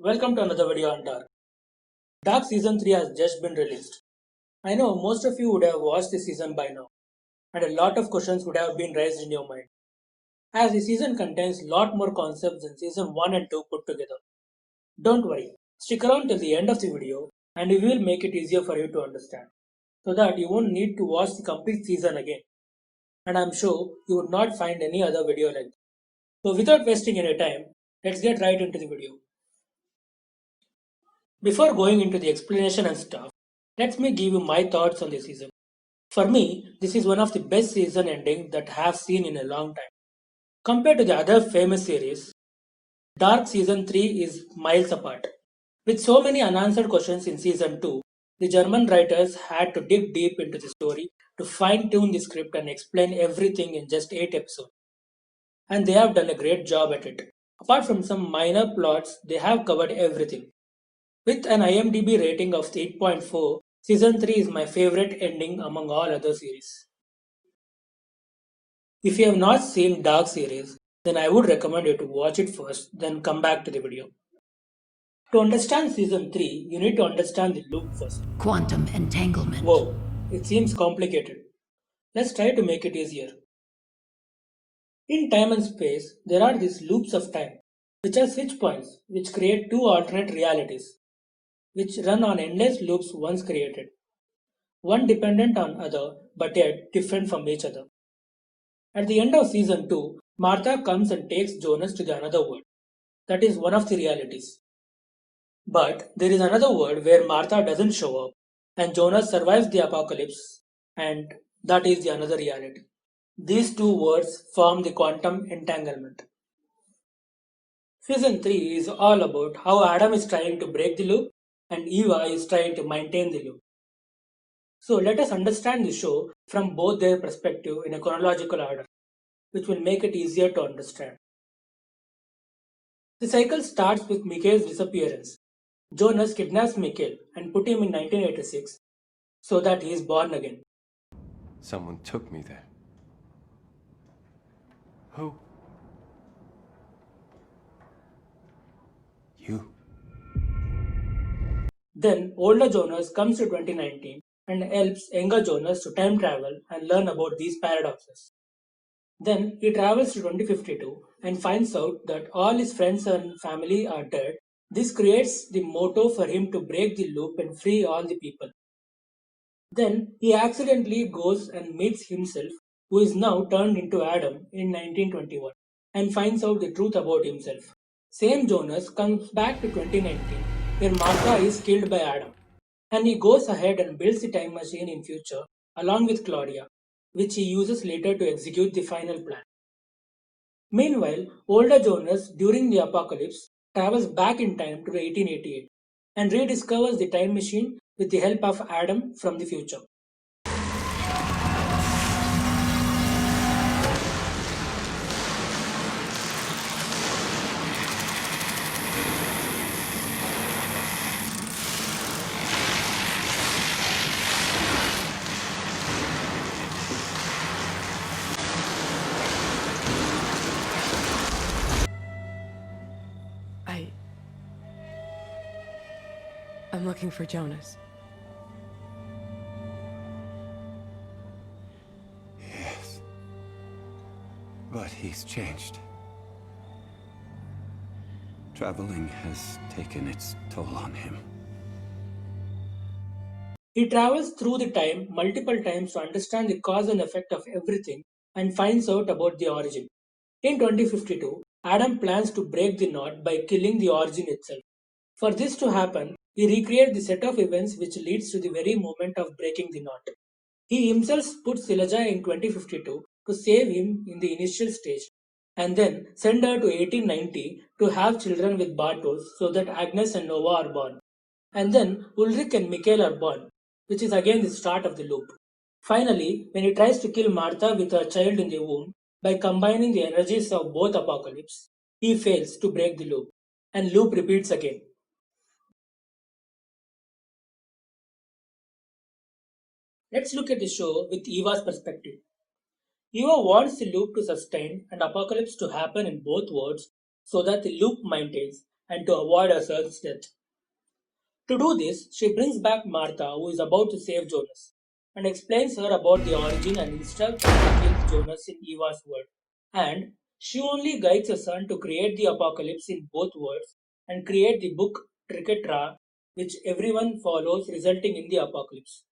Welcome to another video on Dark. Dark Season 3 has just been released. I know most of you would have watched the season by now, and a lot of questions would have been raised in your mind, as the season contains a lot more concepts than Season 1 and 2 put together. Don't worry, stick around till the end of the video, and we will make it easier for you to understand, so that you won't need to watch the complete season again, and I'm sure you would not find any other video like this. So without wasting any time, let's get right into the video. Before going into the explanation and stuff, let me give you my thoughts on the season. For me, this is one of the best season endings that I have seen in a long time. Compared to the other famous series, Dark Season 3 is miles apart. With so many unanswered questions in Season 2, the German writers had to dig deep into the story to fine tune the script and explain everything in just 8 episodes. And they have done a great job at it. Apart from some minor plots, they have covered everything. With an IMDb rating of 8.4, Season 3 is my favorite ending among all other series. If you have not seen Dark series, then I would recommend you to watch it first, then come back to the video. To understand Season 3, you need to understand the loop first. Quantum entanglement. Whoa, it seems complicated. Let's try to make it easier. In time and space, there are these loops of time, which are switch points, which create two alternate realities, which run on endless loops once created, one dependent on other, but yet different from each other. At the end of season 2, Martha comes and takes Jonas to the another world. That is one of the realities. But there is another world where Martha doesn't show up and Jonas survives the apocalypse, and that is the another reality. These two words form the quantum entanglement. Season 3 is all about how Adam is trying to break the loop and Eva is trying to maintain the loop. So let us understand the show from both their perspective in a chronological order, which will make it easier to understand. The cycle starts with Mikhail's disappearance. Jonas kidnaps Mikhail and put him in 1986 so that he is born again. Someone took me there. Who? You. Then older Jonas comes to 2019 and helps younger Jonas to time travel and learn about these paradoxes. Then he travels to 2052 and finds out that all his friends and family are dead. This creates the motto for him to break the loop and free all the people. Then he accidentally goes and meets himself, who is now turned into Adam in 1921, and finds out the truth about himself. Same Jonas comes back to 2019, where Martha is killed by Adam, and he goes ahead and builds the time machine in future along with Claudia, which he uses later to execute the final plan. Meanwhile, older Jonas, during the apocalypse, travels back in time to 1888 and rediscovers the time machine with the help of Adam from the future. I'm looking for Jonas. Yes. But he's changed. Traveling has taken its toll on him. He travels through the time multiple times to understand the cause and effect of everything and finds out about the origin. In 2052, Adam plans to break the knot by killing the origin itself. For this to happen, he recreates the set of events which leads to the very moment of breaking the knot. He himself puts Silaja in 2052 to save him in the initial stage, and then send her to 1890 to have children with Bartos so that Agnes and Nova are born. And then Ulrich and Mikhail are born, which is again the start of the loop. Finally, when he tries to kill Martha with her child in the womb by combining the energies of both apocalypse, he fails to break the loop, and loop repeats again. Let's look at the show with Eva's perspective. Eva wants the loop to sustain and apocalypse to happen in both worlds so that the loop maintains and to avoid her son's death. To do this, she brings back Martha, who is about to save Jonas, and explains her about the origin and instructs her to kill Jonas in Eva's world. And she only guides her son to create the apocalypse in both worlds and create the book Triketra, which everyone follows, resulting in the apocalypse.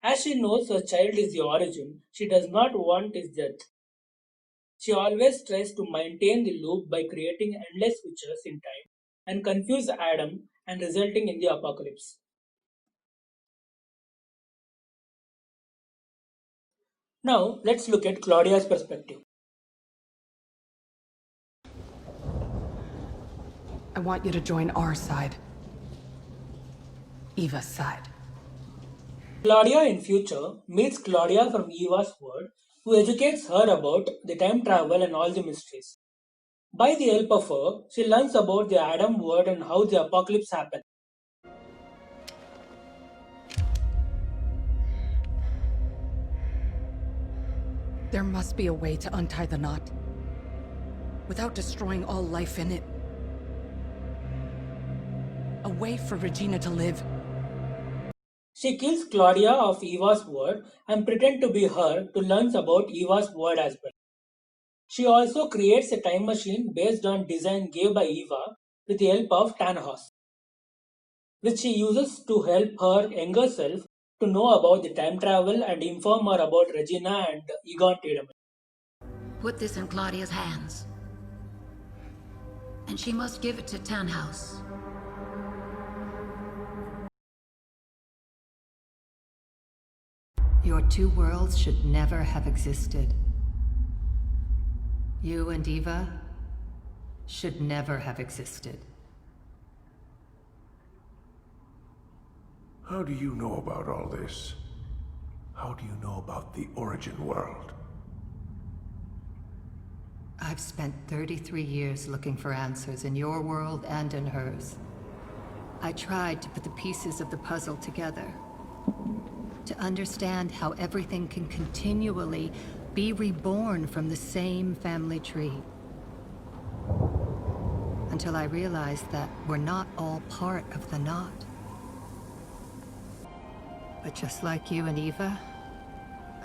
As she knows her child is the origin, she does not want his death. She always tries to maintain the loop by creating endless switches in time and confuse Adam and resulting in the apocalypse. Now, let's look at Claudia's perspective. I want you to join our side. Eva's side. Claudia in future meets Claudia from Eva's world, who educates her about the time travel and all the mysteries. By the help of her, she learns about the Adam world and how the apocalypse happened. There must be a way to untie the knot without destroying all life in it. A way for Regina to live. She kills Claudia of Eva's world and pretends to be her to learn about Eva's world as well. She also creates a time machine based on design gave by Eva with the help of Tannhaus, which she uses to help her younger self to know about the time travel and inform her about Regina and Egon Tiedemann. Put this in Claudia's hands. And she must give it to Tannhaus. Your two worlds should never have existed. You and Eva should never have existed. How do you know about all this? How do you know about the origin world? I've spent 33 years looking for answers in your world and in hers. I tried to put the pieces of the puzzle together, to understand how everything can continually be reborn from the same family tree. Until I realized that we're not all part of the knot. But just like you and Eva,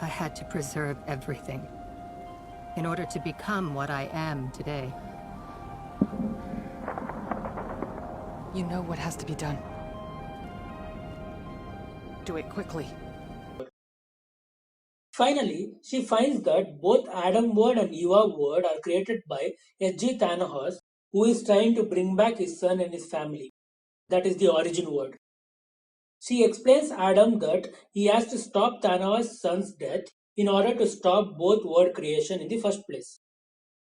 I had to preserve everything in order to become what I am today. You know what has to be done. Do it quickly. Finally, she finds that both Adam Ward and Eva Ward are created by H.G. Tannhaus, who is trying to bring back his son and his family. That is the origin word. She explains Adam that he has to stop Tannhaus' son's death in order to stop both word creation in the first place.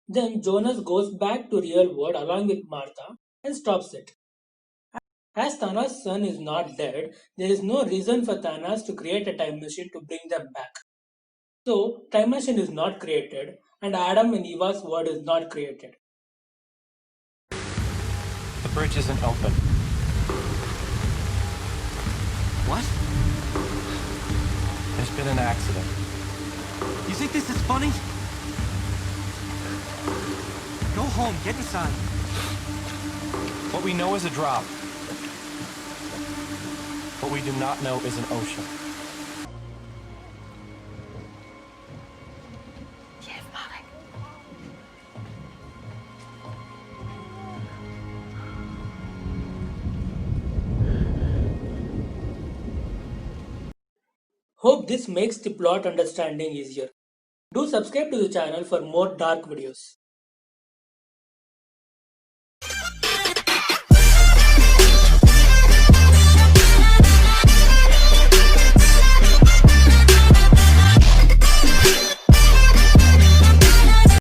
Then Jonas goes back to real world along with Martha and stops it. As Tannhaus' son is not dead, there is no reason for Tannhaus to create a time machine to bring them back. So, time machine is not created and Adam and Eva's world is not created. The bridge isn't open. What? There's been an accident. You think this is funny? Go home, get inside. What we know is a drop. What we do not know is an ocean. Hope this makes the plot understanding easier. Do subscribe to the channel for more dark videos.